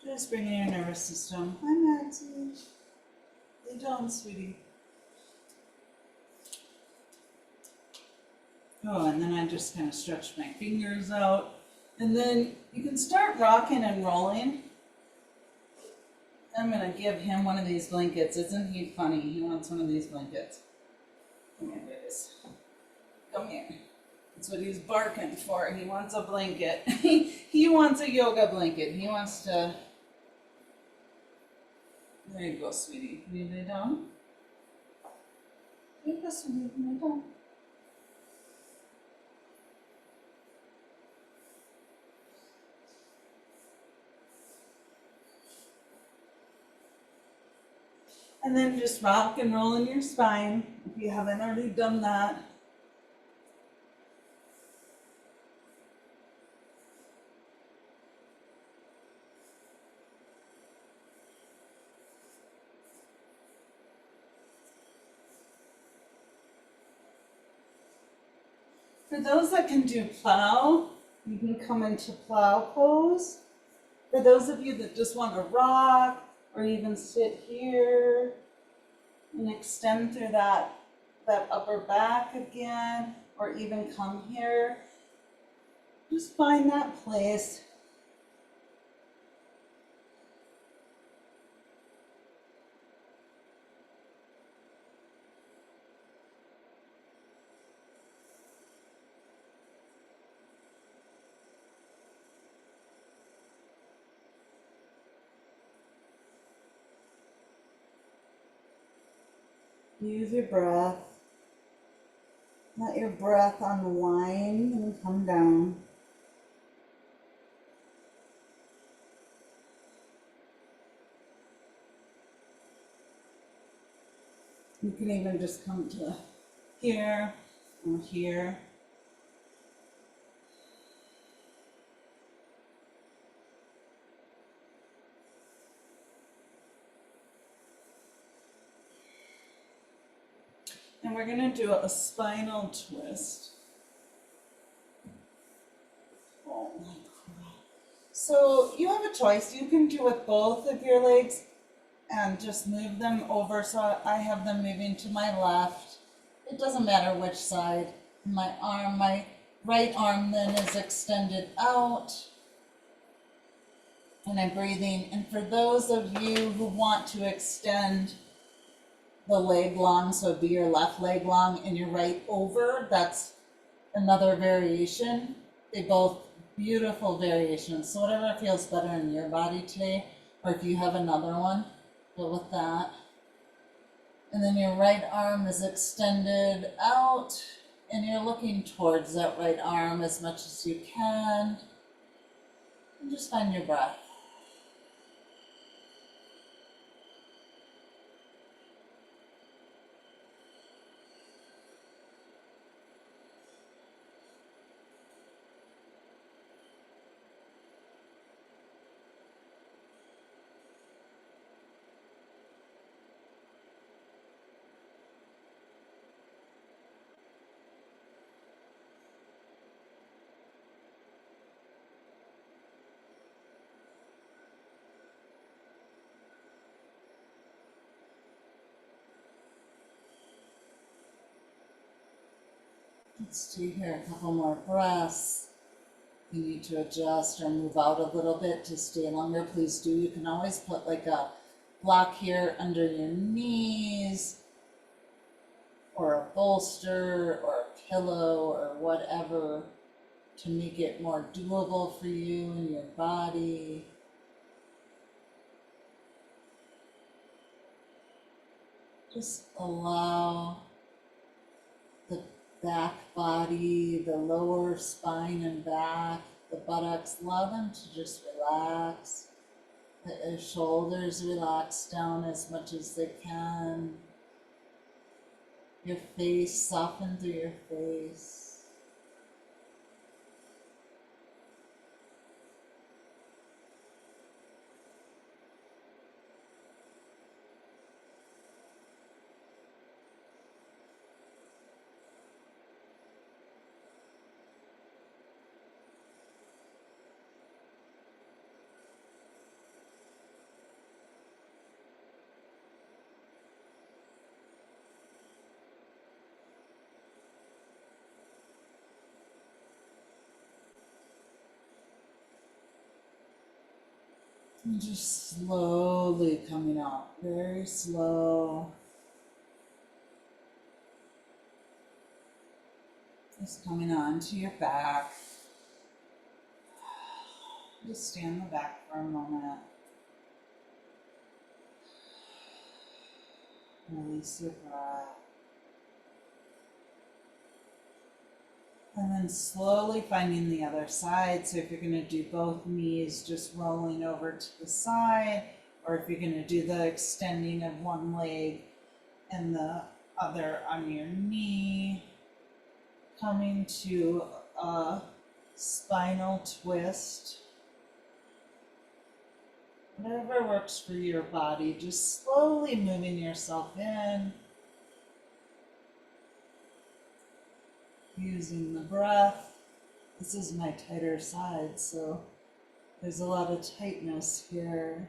Just bringing your nervous system. Hi, Maxie. Lay down, sweetie. Oh, and then I just kind of stretch my fingers out. And then you can start rocking and rolling. I'm going to give him one of these blankets. Isn't he funny? He wants one of these blankets. Come here, babies. Come here. That's what he's barking for. He wants a blanket. He wants a yoga blanket. He wants to... There you go, sweetie. Can you lay down? There you go, sweetie. Lay down. And then just rock and roll in your spine if you haven't already done that. For those that can do plow, you can come into plow pose. For those of you that just want to rock or even sit here and extend through that upper back again, or even come here, just find that place. Use your breath. Let your breath unwind and come down. You can even just come to here or here. And we're going to do a spinal twist. Oh my God. So you have a choice. You can do with both of your legs and just move them over. So I have them moving to my left. It doesn't matter which side. My right arm then is extended out. And I'm breathing. And for those of you who want to extend the leg long, so it'd be your left leg long and your right over, that's another variation. They both beautiful variations. So whatever feels better in your body today, or if you have another one, go with that. And then your right arm is extended out and you're looking towards that right arm as much as you can. And just find your breath. Let's do here a couple more breaths. If you need to adjust or move out a little bit to stay longer, please do. You can always put like a block here under your knees, or a bolster, or a pillow, or whatever to make it more doable for you and your body. Just allow the back body, the lower spine and back, the buttocks, allow them to just relax. Let your shoulders relax down as much as they can. Your face, soften through your face. And just slowly coming out, very slow. Just coming onto your back. Just stay on the back for a moment. Release your breath. And then slowly finding the other side. So if you're going to do both knees, just rolling over to the side, or if you're going to do the extending of one leg and the other on your knee, coming to a spinal twist. Whatever works for your body, just slowly moving yourself in. Using the breath. This is my tighter side, so there's a lot of tightness here.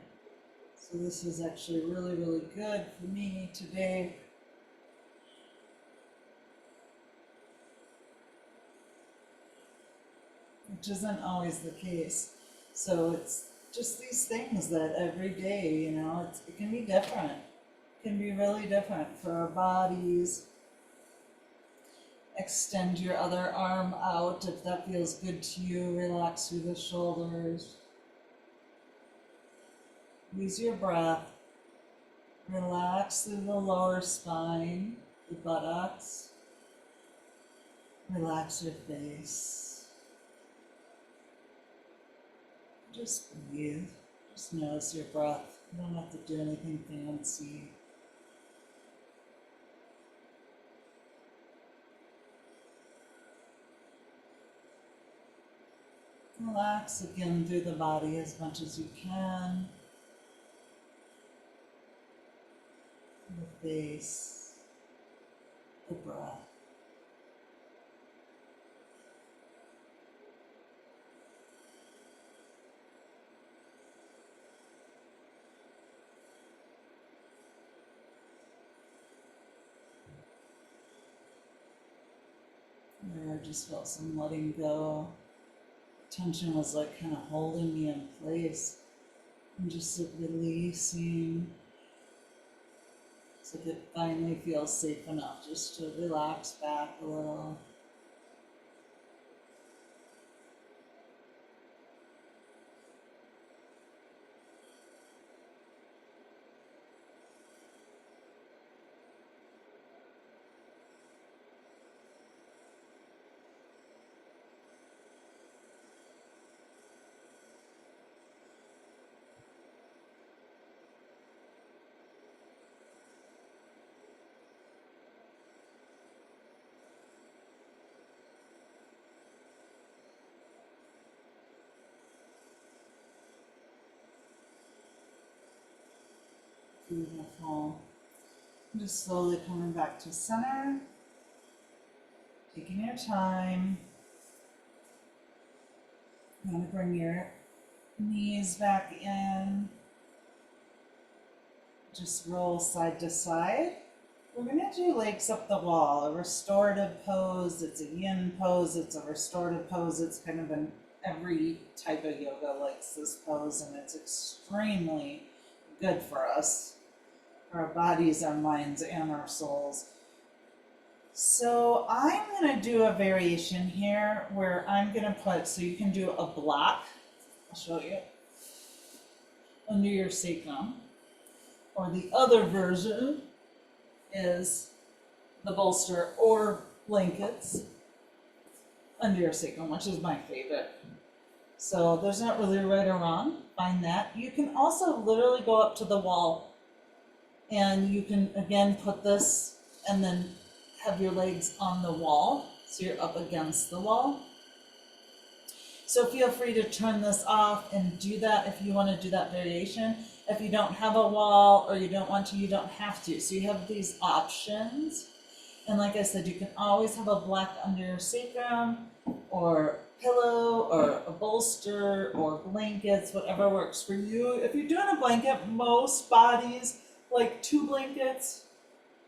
So this is actually really, really good for me today. Which isn't always the case. So it's just these things that every day, you know, it can be different. It can be really different for our bodies. Extend your other arm out if that feels good to you. Relax through the shoulders. Use your breath. Relax through the lower spine, the buttocks. Relax your face. Just breathe. Just notice your breath. You don't have to do anything fancy. Relax again through the body as much as you can. The face, the breath. There, I just felt some letting go. Tension was like kind of holding me in place. And just releasing. So that it finally feels safe enough just to relax back a little. Beautiful. Just slowly coming back to center. Taking your time. You want to bring your knees back in. Just roll side to side. We're going to do legs up the wall, a restorative pose. It's a yin pose. It's a restorative pose. It's kind of an every type of yoga likes this pose, and it's extremely good for us, for our bodies, our minds, and our souls. So I'm going to do a variation here where I'm going to put, so you can do a block, I'll show you, under your sacrum. Or the other version is the bolster or blankets under your sacrum, which is my favorite. So there's not really right or wrong, find that. You can also literally go up to the wall and you can again put this and then have your legs on the wall, so you're up against the wall. So feel free to turn this off and do that if you want to do that variation. If you don't have a wall or you don't want to, you don't have to. So you have these options. And like I said, you can always have a block under your sacrum or pillow or a bolster or blankets, whatever works for you. If you're doing a blanket, most bodies like 2 blankets,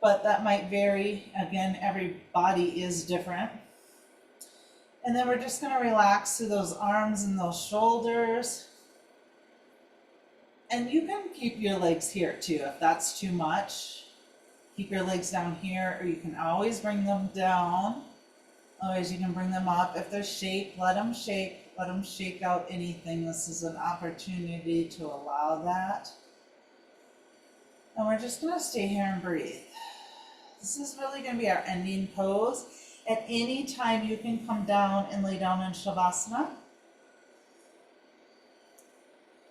but that might vary. Again, every body is different. And then we're just going to relax through those arms and those shoulders. And you can keep your legs here too if that's too much. Keep your legs down here, or you can always bring them down. Otherwise, you can bring them up. If they're shake, let them shake. Let them shake out anything. This is an opportunity to allow that. And we're just gonna stay here and breathe. This is really gonna be our ending pose. At any time, you can come down and lay down in Shavasana.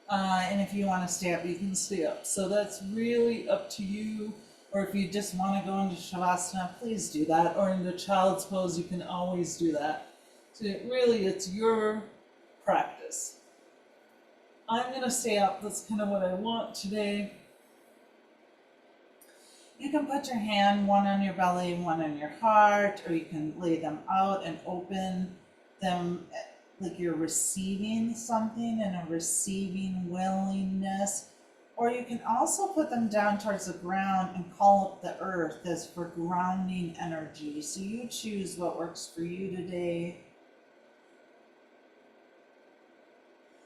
And if you want to stay up, you can stay up. So that's really up to you. Or if you just want to go into Shavasana, please do that. Or into Child's Pose, you can always do that. So it's your practice. I'm going to stay up. That's kind of what I want today. You can put your hand, one on your belly and one on your heart, or you can lay them out and open them like you're receiving something and a receiving willingness. Or you can also put them down towards the ground and call up the earth as for grounding energy. So you choose what works for you today.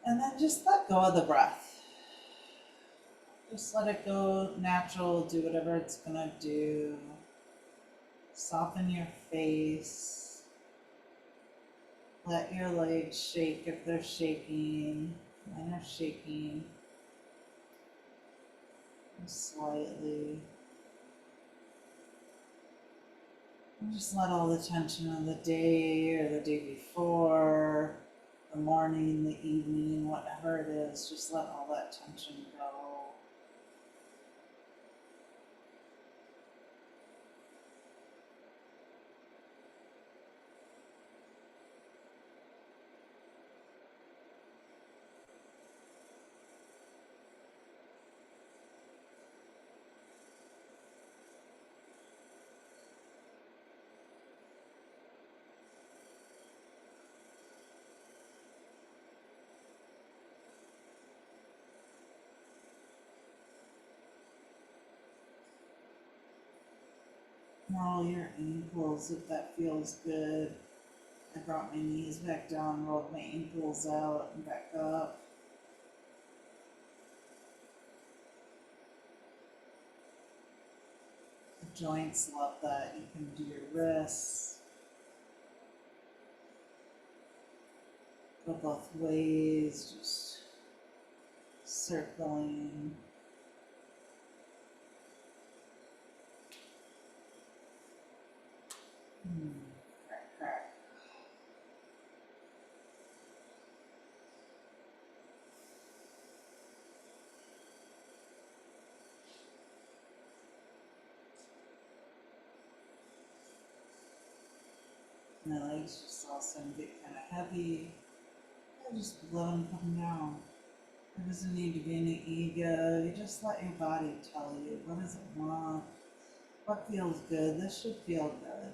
And then just let go of the breath. Just let it go natural, do whatever it's gonna do. Soften your face. Let your legs shake if they're shaking. Mine are shaking. Slightly. And just let all the tension of the day or the day before, the morning, the evening, whatever it is, just let all that tension go. Roll your ankles if that feels good. I brought my knees back down, rolled my ankles out and back up. The joints love that. You can do your wrists. Go both ways, just circling. Crack, crack. My legs just all of a sudden get kind of heavy. I just let them come down. There doesn't need to be any ego. You just let your body tell you what does it want, what feels good. This should feel good.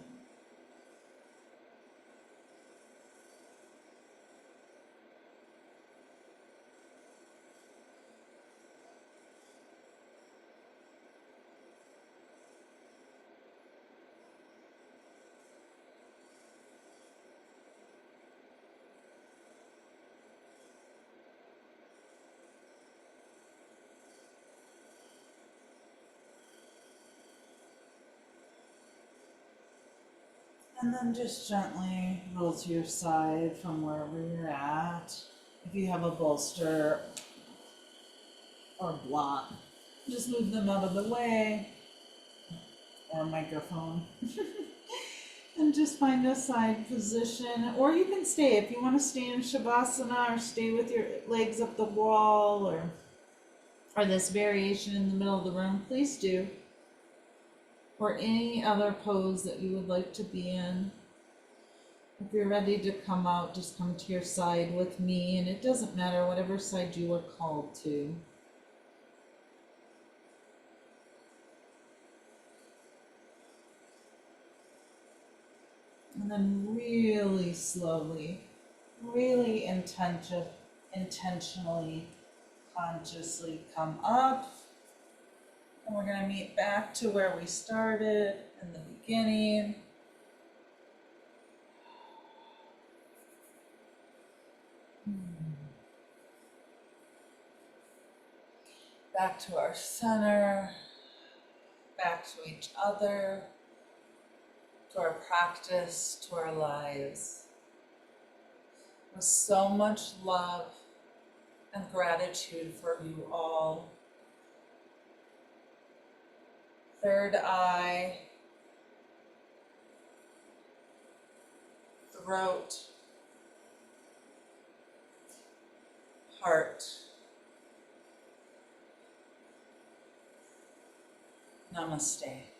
And then just gently roll to your side from wherever you're at. If you have a bolster or block, just move them out of the way, or a microphone. And just find a side position, or you can stay if you want to stay in Shavasana or stay with your legs up the wall, or this variation in the middle of the room, please do. Or any other pose that you would like to be in. If you're ready to come out, just come to your side with me, and it doesn't matter whatever side you were called to. And then really slowly, really intentionally, consciously come up. And we're going to meet back to where we started in the beginning. back to our center, back to each other, to our practice, to our lives. With so much love and gratitude for you all. Third eye, throat, heart. Namaste.